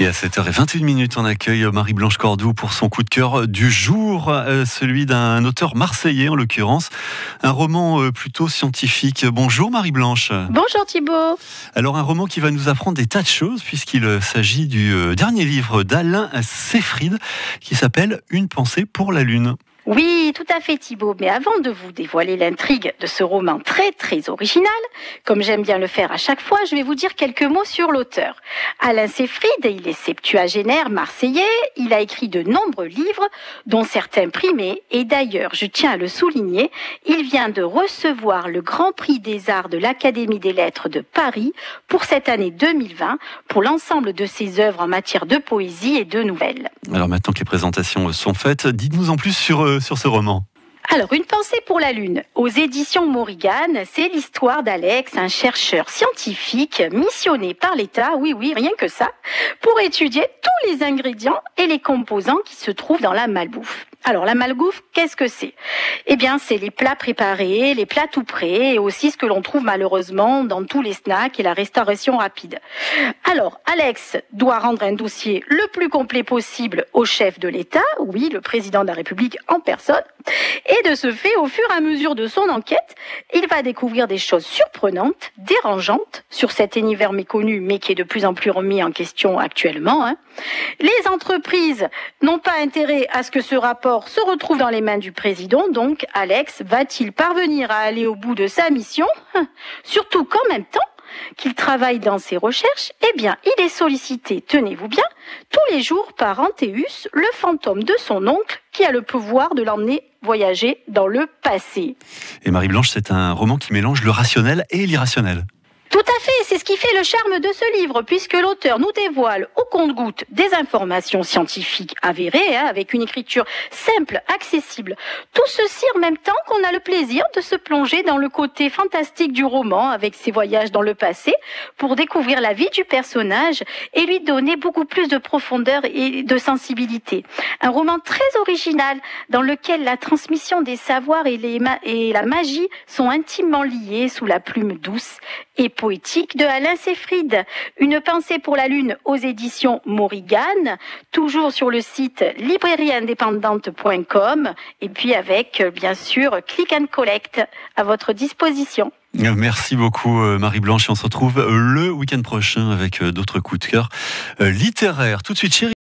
Et à 7h21, on accueille Marie-Blanche Cordoue pour son coup de cœur du jour, celui d'un auteur marseillais en l'occurrence, un roman plutôt scientifique. Bonjour Marie-Blanche. Bonjour Thibaut. Alors un roman qui va nous apprendre des tas de choses puisqu'il s'agit du dernier livre d'Alain Seyfried qui s'appelle Une pensée pour la Lune. Oui, tout à fait Thibaut, mais avant de vous dévoiler l'intrigue de ce roman très original, comme j'aime bien le faire à chaque fois, je vais vous dire quelques mots sur l'auteur. Alain Seyfried, il est septuagénaire marseillais, il a écrit de nombreux livres, dont certains primés, et d'ailleurs, je tiens à le souligner, il vient de recevoir le Grand Prix des Arts de l'Académie des Lettres de Paris pour cette année 2020, pour l'ensemble de ses œuvres en matière de poésie et de nouvelles. Alors maintenant que les présentations sont faites, dites-nous en plus sur ce roman. Alors, Une pensée pour la Lune, aux éditions Morrigan, c'est l'histoire d'Alex, un chercheur scientifique missionné par l'État, oui, rien que ça, pour étudier tous les ingrédients et les composants qui se trouvent dans la malbouffe. Alors, la malbouffe, qu'est-ce que c'est ? Eh bien, c'est les plats préparés, les plats tout prêts, et aussi ce que l'on trouve malheureusement dans tous les snacks et la restauration rapide. Alors, Alex doit rendre un dossier le plus complet possible au chef de l'État, oui, le président de la République en personne, et de ce fait, au fur et à mesure de son enquête, il va découvrir des choses surprenantes, dérangeantes, sur cet univers méconnu, mais qui est de plus en plus remis en question actuellement. Les entreprises n'ont pas intérêt à ce que ce rapport se retrouve dans les mains du président, donc Alex va-t-il parvenir à aller au bout de sa mission ? Surtout qu'en même temps qu'il travaille dans ses recherches, eh bien, il est sollicité, tenez-vous bien, tous les jours par Anthéus, le fantôme de son oncle, qui a le pouvoir de l'emmener voyager dans le passé. Et Marie-Blanche, c'est un roman qui mélange le rationnel et l'irrationnel. Tout à fait, c'est ce qui fait le charme de ce livre, puisque l'auteur nous dévoile au compte-gouttes des informations scientifiques avérées, avec une écriture simple, accessible. Tout ceci en même temps qu'on a le plaisir de se plonger dans le côté fantastique du roman, avec ses voyages dans le passé, pour découvrir la vie du personnage et lui donner beaucoup plus de profondeur et de sensibilité. Un roman très original, dans lequel la transmission des savoirs et la magie sont intimement liées sous la plume douce et poétique de Alain Seyfried. Une pensée pour la Lune aux éditions Morrigan, toujours sur le site librairieindépendante.com et puis avec, bien sûr, Click and Collect à votre disposition. Merci beaucoup Marie-Blanche et on se retrouve le week-end prochain avec d'autres coups de cœur littéraires. Tout de suite, chérie.